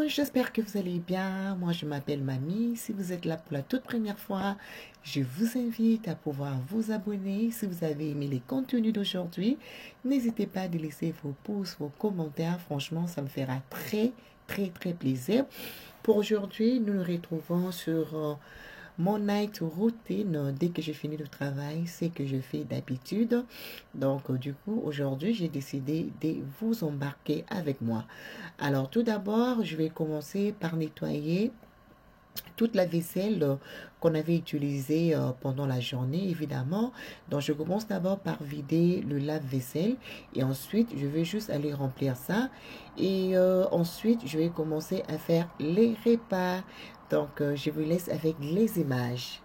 j'espère que vous allez bien. Moi, je m'appelle Mamie. Si vous êtes là pour la toute première fois, je vous invite à pouvoir vous abonner. Si vous avez aimé les contenus d'aujourd'hui, n'hésitez pas à laisser vos pouces, vos commentaires. Franchement, ça me fera très plaisir. Pour aujourd'hui, nous nous retrouvons sur mon night routine. Dès que j'ai fini le travail, c'est que je fais d'habitude. Donc, du coup, aujourd'hui, j'ai décidé de vous embarquer avec moi. Alors, tout d'abord, je vais commencer par nettoyer toute la vaisselle qu'on avait utilisée pendant la journée, évidemment. Donc, je commence d'abord par vider le lave-vaisselle et ensuite, je vais juste aller remplir ça. Et ensuite, je vais commencer à faire les repas. Donc, je vous laisse avec les images.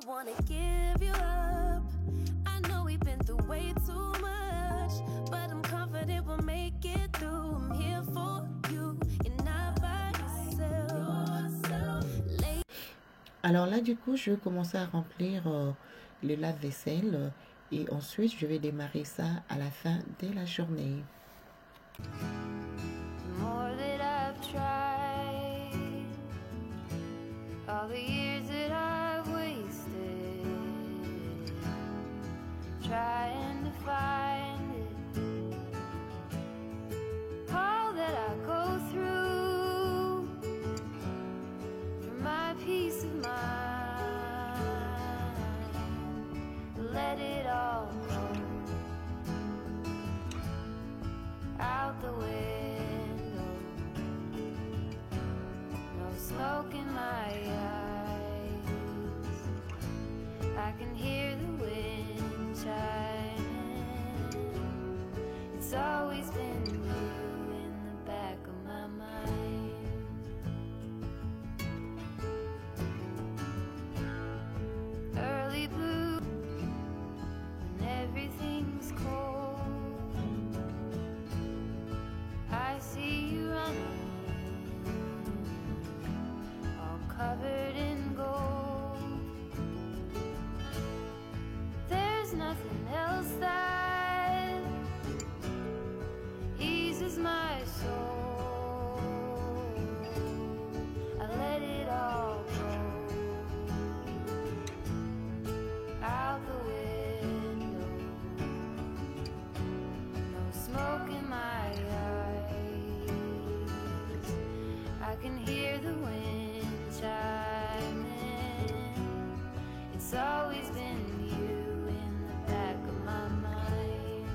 Wanna give you up. I know we've been through way too much, but I'm confident we'll make it through. I'm here for you. You're not by yourself. Alors là, du coup, je vais commencer à remplir le lave-vaisselle et ensuite, je vais démarrer ça à la fin de la journée. More that I've tried, all the years that I've wasted, trying to find it, all that I go through for my peace of mind. Let it all go out the window. No smoke in my eyes. I can hear the wind chiming. It's always been you in the back of my mind. Early blue when everything's cold. I see you running, all covered in gold. There's nothing else that eases my soul. I let it all go out the window. No smoke in my eyes. I can hear the wind chiming. It's always been you in the back of my mind.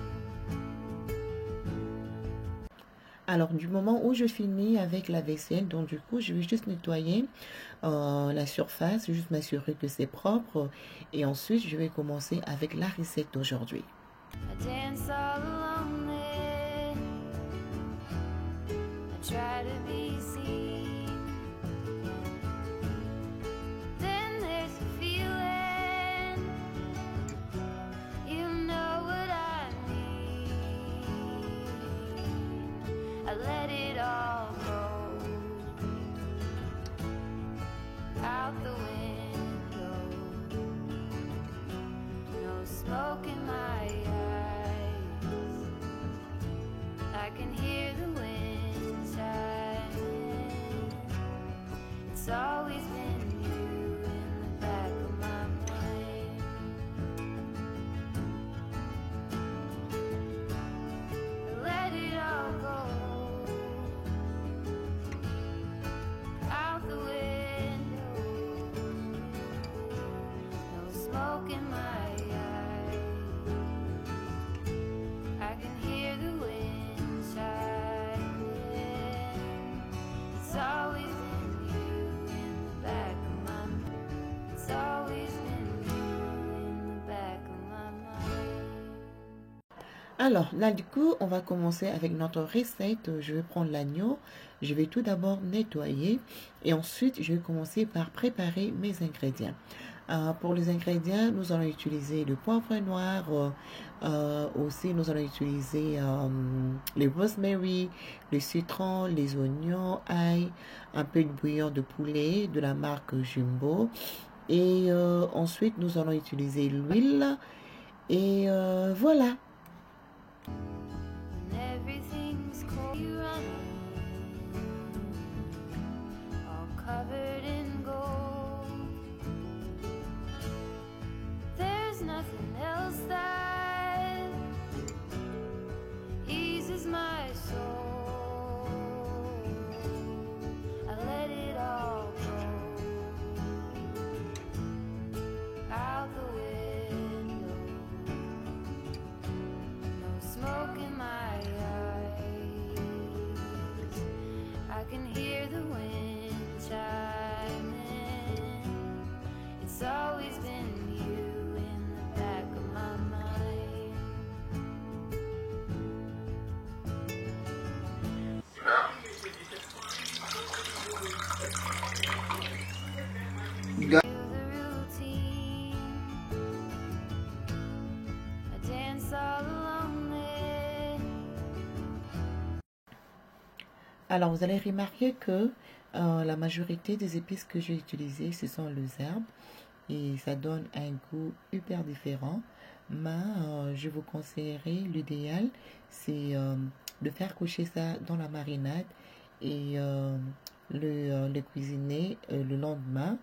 Alors, du moment où je finis avec la vaisselle, donc du coup, je vais juste nettoyer la surface, juste m'assurer que c'est propre. Et ensuite, je vais commencer avec la recette d'aujourd'hui. I dance all alone there. I try to be seen. Then there's a feeling. You know what I mean. I let it all go out the window. No smoke in my eyes. I can hear the wind chiming. It's always been you in the back of my mind. Let it all go out the window. No smoke in my eyes. I can hear the wind chiming. It's always been you in the back. Alors, là, du coup, on va commencer avec notre recette. Je vais prendre l'agneau. Je vais tout d'abord nettoyer et ensuite, je vais commencer par préparer mes ingrédients. Pour les ingrédients, nous allons utiliser le poivre noir. Aussi, nous allons utiliser le rosemary, le citron, les oignons, ail, un peu de bouillon de poulet de la marque Jumbo. Et ensuite, nous allons utiliser l'huile. Et voilà. When everything's cold, you run all covered in gold. There's nothing else that eases my soul. I let it all go out the window. No smoke in my eyes. I can hear the wind chiming. It's always been you in the back of my mind. Feel the routine. I dance all lonely. Alors, vous allez remarquer que la majorité des épices que j'ai utilisées, ce sont les herbes et ça donne un goût hyper différent. Mais je vous conseillerais, l'idéal, c'est de faire coucher ça dans la marinade et le cuisiner le lendemain.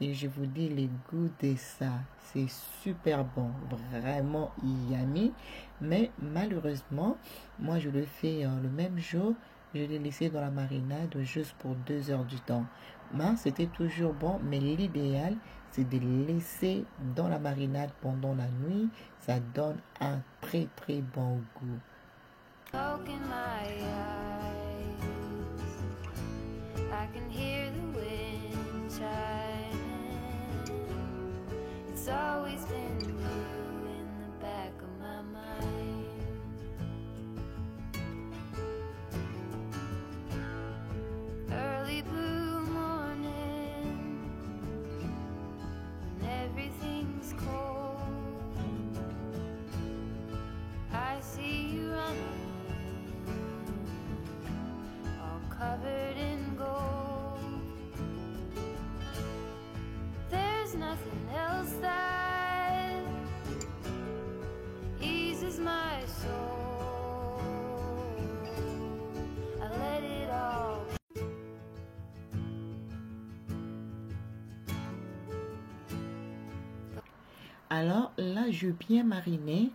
Et je vous dis, les goûts de ça, c'est super bon, vraiment yummy. Mais malheureusement, moi je le fais le même jour. Je l'ai laissé dans la marinade juste pour 2 heures du temps. Mais c'était toujours bon, mais l'idéal, c'est de le laisser dans la marinade pendant la nuit. Ça donne un très très bon goût. Smoke in my eyes. I can hear the wind chiming. It's always been you in the back of my mind. Early blue morning, when everything's cold, I see you running, all covered in gold. There's nothing else that eases my soul. I let it all. Alors là, je bien mariné.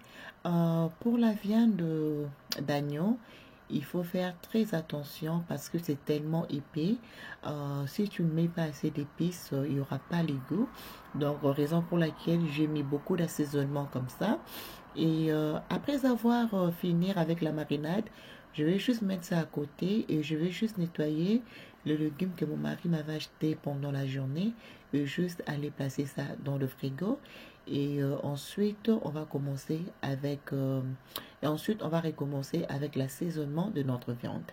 Pour la viande d'agneau, il faut faire très attention parce que c'est tellement épais. Si tu ne mets pas assez d'épices, il n'y aura pas les goûts. Donc, raison pour laquelle j'ai mis beaucoup d'assaisonnement comme ça. Et après avoir fini avec la marinade, je vais juste mettre ça à côté et je vais juste nettoyer le légume que mon mari m'avait acheté pendant la journée et juste aller placer ça dans le frigo. Et ensuite, on va commencer avec recommencer avec l'assaisonnement de notre viande.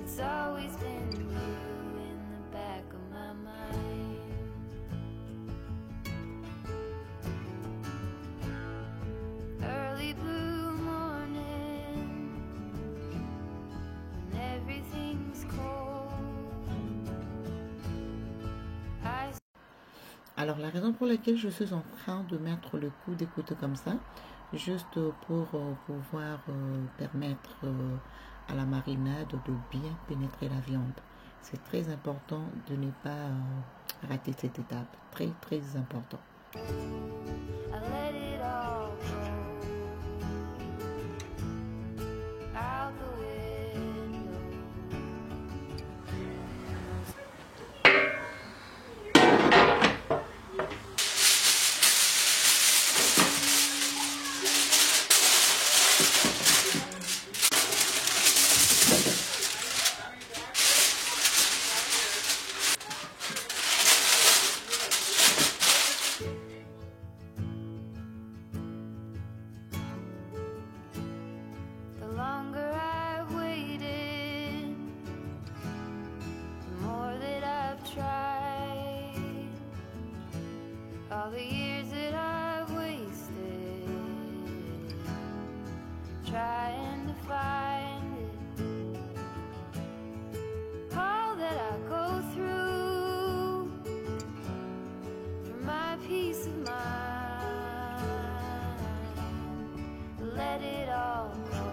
It's always been you in the back of my mind. Early blue morning, when everything's cold. I Alors, la raison pour laquelle je suis en train de mettre le coup des couteaux comme ça, juste pour pouvoir permettre à la marinade de bien pénétrer la viande. C'est très important de ne pas rater cette étape. Très, très important. let it all go out the window. let it all go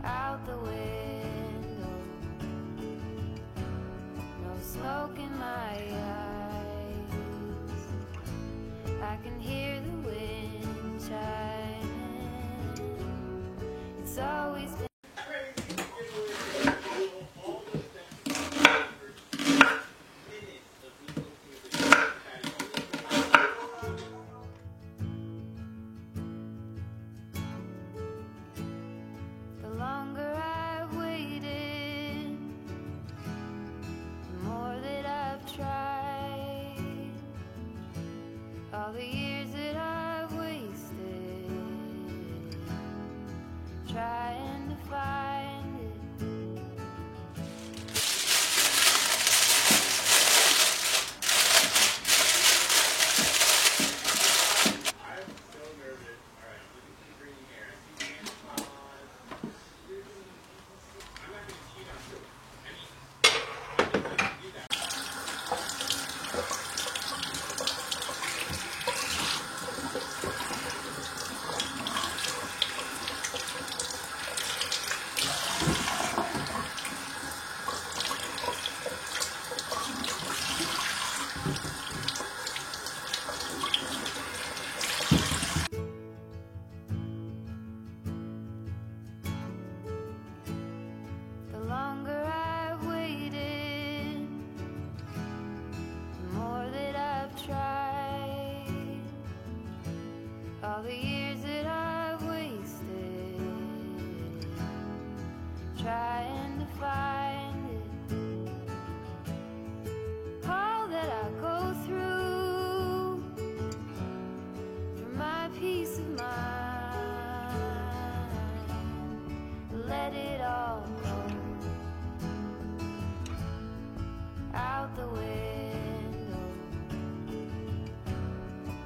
out the window. No smoke in my eyes. I can hear the wind chiming. It's always been the longer I've waited, the more that I've tried. All the years that I've wasted trying to find it. The longer I've waited, the more that I've tried. All the years that I've wasted trying to find it. All that I go through for my peace of mind. Let it all go out the window.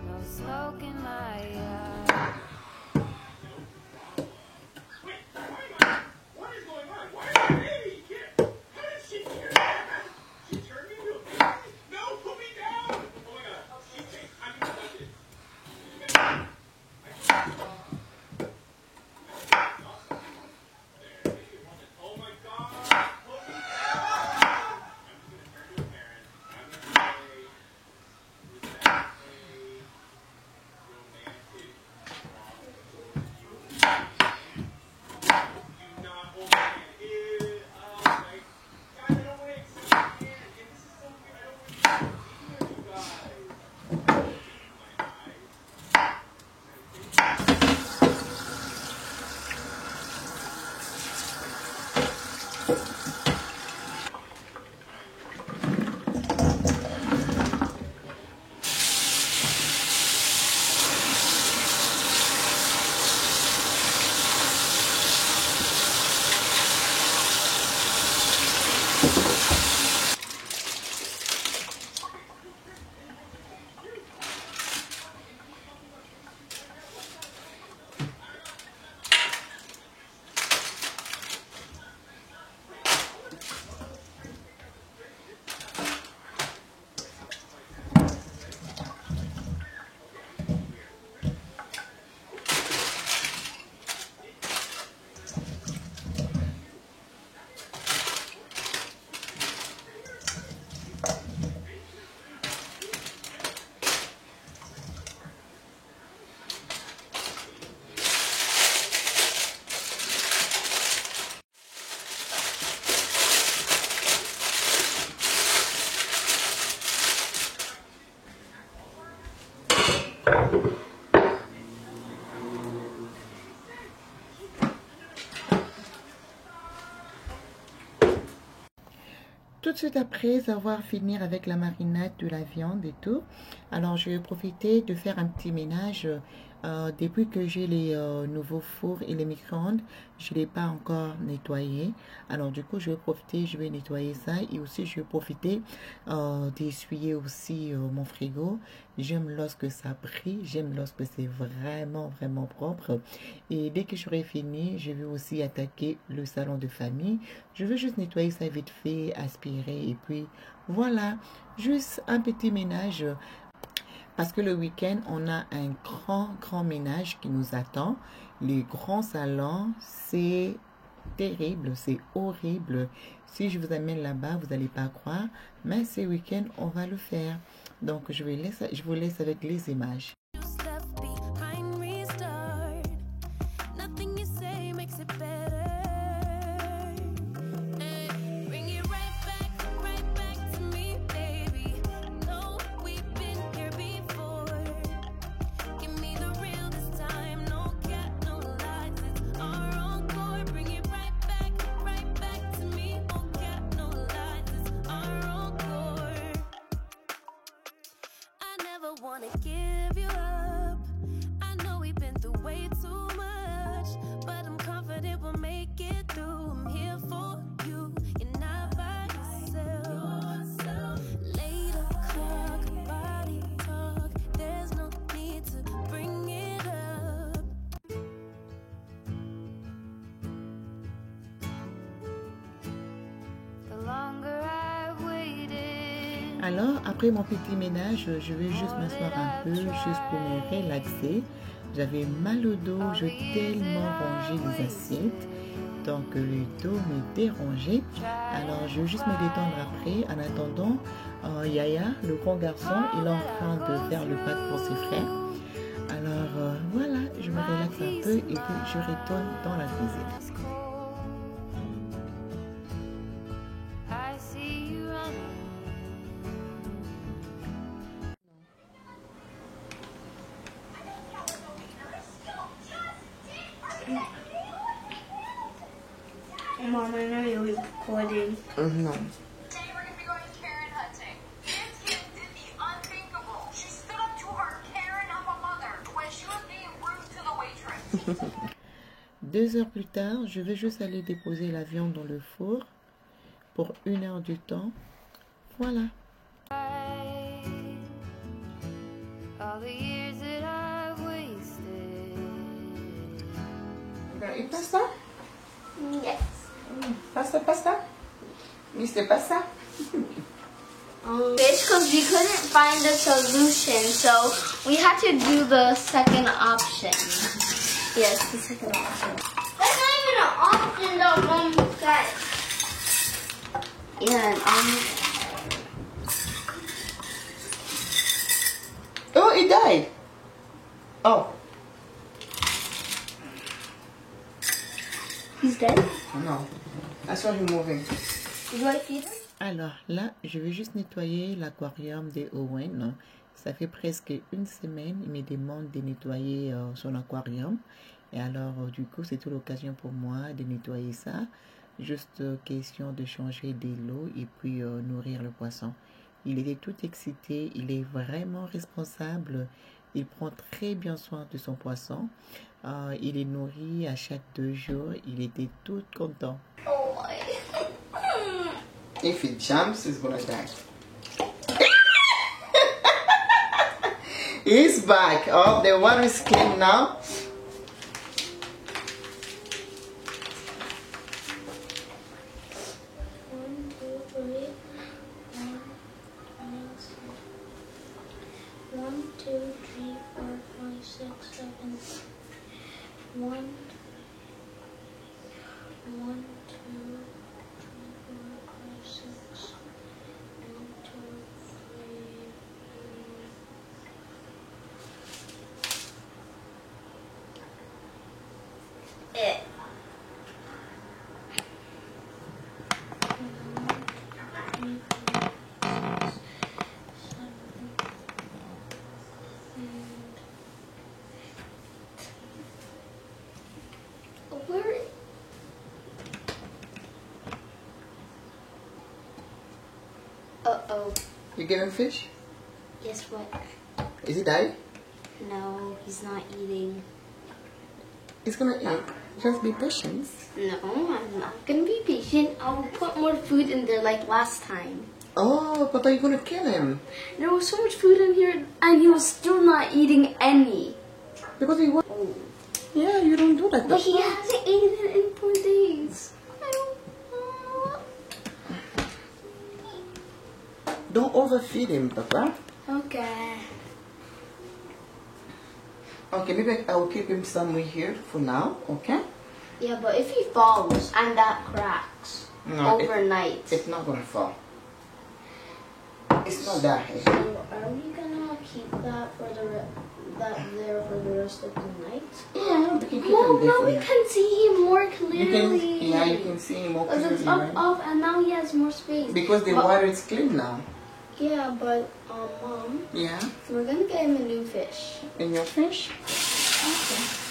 No smoke in my eyes. What is going on? Why is my baby here? How did she hear that? She turned me into a baby? No, put me down! Oh my god. She changed. I'm gonna touch it. Oh my god. Put me down! I'm just gonna turn to a parent. I'm gonna say, was that a romantic do not hold my hand. Ew. Oh my god, I don't want to accept my hand. And this is so weird. I don't want to be here, you guys. My eyes. Tout de suite après avoir fini avec la marinade de la viande et tout, alors je vais profiter de faire un petit ménage. Depuis que j'ai les nouveaux fours et les micro-ondes, je ne l'ai pas encore nettoyé. Alors du coup, je vais profiter, je vais nettoyer ça et aussi je vais profiter d'essuyer aussi mon frigo. J'aime lorsque ça brille, j'aime lorsque c'est vraiment propre. Et dès que j'aurai fini, je vais aussi attaquer le salon de famille. Je veux juste nettoyer ça vite fait, aspirer et puis voilà, juste un petit ménage. Parce que le week-end, on a un grand ménage qui nous attend. Les grands salons, c'est terrible, c'est horrible. Si je vous amène là-bas, vous n'allez pas croire. Mais ce week-end, on va le faire. Donc, je vous laisse avec les images. Just left behind, restart. Nothing you say makes it better. Hey, bring it right back to me, baby. No, we've been here before. Give me the real this time, no cap, no lies. It's our encore. Bring it right back to me. No cap, no lies. It's our encore. I never wanna give you up. I know we've been through way too much, but I'm confident we'll make it through. I'm here for you. You're not by yourself. Later, clock, body talk. There's no need to bring it up. The longer I've waited. Alors, après mon petit ménage, je vais juste m'asseoir un peu, juste pour me relaxer. J'avais mal au dos, j'ai tellement rangé les assiettes. Donc, le dos me dérangeait. Alors, je vais juste me détendre après. En attendant, Yaya, le grand garçon, il est en train de faire le pâte pour ses frères. Alors, voilà, je me relaxe un peu et puis je retourne dans la cuisine. I see you running. Mom, I know you're recording. Non. Today we're going to be going Karen hunting. This kid did the unthinkable. She stood up to her Karen of a mother when she was being rude to the waitress. 2 heures plus tard, je vais juste aller déposer la viande dans le four pour 1 heure du temps. Voilà. All the years that I've wasted. Et pasta? Yes. Pasta? Mr. Pasta? Fish, because we couldn't find the solution, so we had to do the second option. Yes, the second option. That's not even an option, though, Mom. Guys. Yeah, Oh, it died. Oh. he's dead. No. I saw him moving. Do I feed him? Alors là, je vais juste nettoyer l'aquarium de Owen. Ça fait presque 1 semaine, il me demande de nettoyer son aquarium. Et alors, du coup, c'est toute l'occasion pour moi de nettoyer ça. Juste question de changer de l'eau et puis nourrir le poisson. Il était tout excité, il est vraiment responsable. Il prend très bien soin de son poisson. Il est nourri à chaque 2 jours. Il était tout content. Oh, my. If it jumps, it's gonna die. He's back. Oh, the water is clean now. One, two, three. 1, 2, 3, 4, 5, 6, 7. 1, 2, 3, 4, 5, 6. 1, 2, 3. Where? Uh-oh. You give him fish? Guess what? Is he dying? No, he's not eating. He's gonna eat. Just be patient. No, I'm not gonna be patient. I'll put more food in there like last time. Oh, but are you gonna kill him? There was so much food in here and he was still not eating any. Because he was. Oh. Yeah, you don't do that. But he hasn't eaten it in 4 days. I don't know. Don't overfeed him, Papa. Okay. Okay, maybe I will keep him somewhere here for now, okay? Yeah, but if he falls and that cracks No, overnight, it's not gonna fall. It's not that heavy. so are we gonna keep that for there for the rest of the night? Yeah, we can keep Oh, him there now for we now. can see him more You clearly. can, you can see him more Because clearly, it's up, right? up, and now he has more space. Because the But- water is clean now. Yeah, but Mom, Yeah, we're gonna get him a new fish. and your fish. Okay.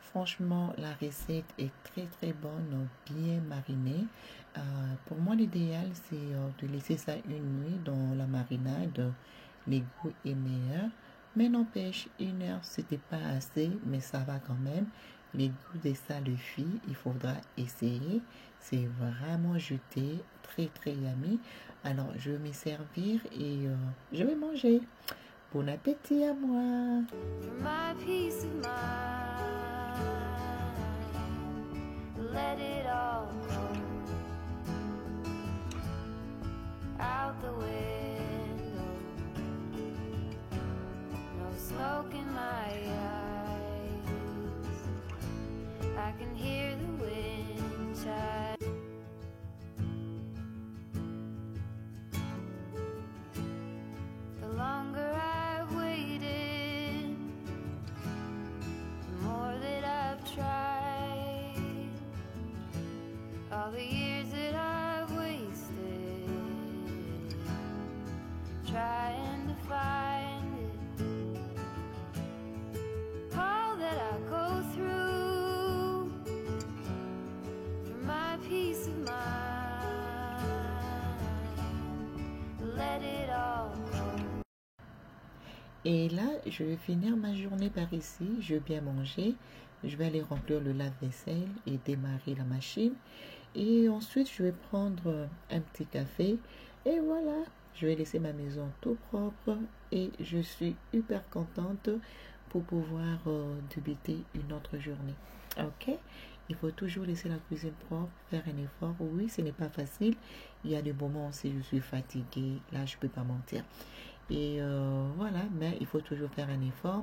Franchement, la recette est très bonne, bien marinée. Pour moi, l'idéal, c'est de laisser ça une nuit dans la marinade. Les goûts est meilleur. Mais n'empêche, 1 heure, c'était pas assez, mais ça va quand même. Les goûts de ça, le filles, il faudra essayer. C'est vraiment jeté, très yummy. Alors, je vais me servir et je vais manger. Bon appétit à moi. For my peace of mind, let it all go out the window. No smoke in my eyes. I can hear the wind chime. The longer I've waited, the more that I've tried. All the years that I've wasted trying to find it. All that I go through for my peace of mind. Let it all go. Et là, je vais finir ma journée par ici. Je vais bien manger. Je vais aller remplir le lave-vaisselle et démarrer la machine. Et ensuite, je vais prendre un petit café. Et voilà, je vais laisser ma maison tout propre. Et je suis hyper contente pour pouvoir débuter une autre journée. Ok? Il faut toujours laisser la cuisine propre, faire un effort. Oui, ce n'est pas facile. Il y a des moments où je suis fatiguée. Là, je ne peux pas mentir. Et voilà, mais il faut toujours faire un effort.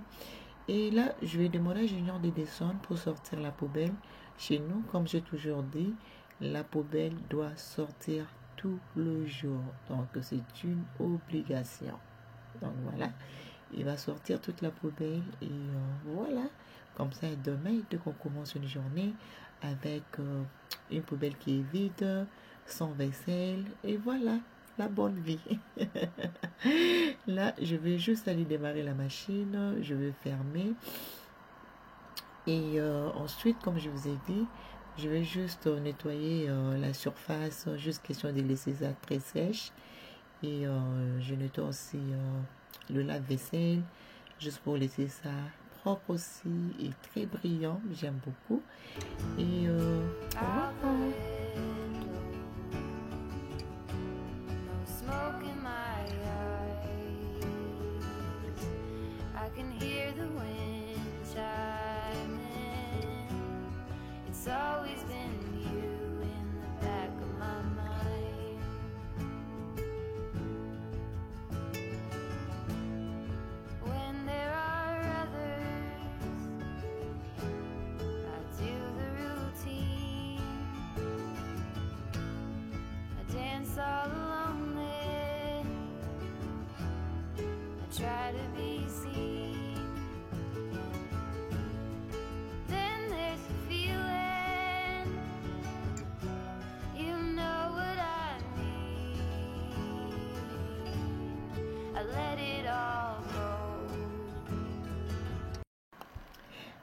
Et là, je vais demander à Junior de descendre pour sortir la poubelle. Chez nous, comme j'ai toujours dit, la poubelle doit sortir tout le jour. Donc, c'est une obligation. Donc, voilà. Il va sortir toute la poubelle. Et voilà. Comme ça, demain, dès qu'on commence une journée avec une poubelle qui est vide, sans vaisselle. Et voilà. La bonne vie. Là, je vais juste aller démarrer la machine. Je vais fermer. Et ensuite, comme je vous ai dit, je vais juste nettoyer la surface. Juste question de laisser ça très sèche. Et je nettoie aussi le lave-vaisselle. Juste pour laisser ça propre aussi. Et très brillant. J'aime beaucoup. Et voilà. Smoke in my eyes. I can hear the wind chiming. It's always been you in the back of my mind. When there are others, I do the routine.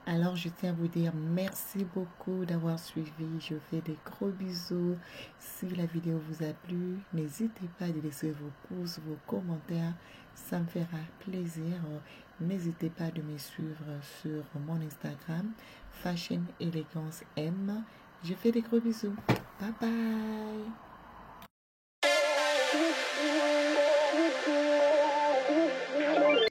Alors, je tiens à vous dire merci beaucoup d'avoir suivi. Je vous fais des gros bisous. Si la vidéo vous a plu, n'hésitez pas à laisser vos pouces, vos commentaires. Ça me fera plaisir. N'hésitez pas de me suivre sur mon Instagram, Fashion Elegance M. Je fais des gros bisous. Bye bye.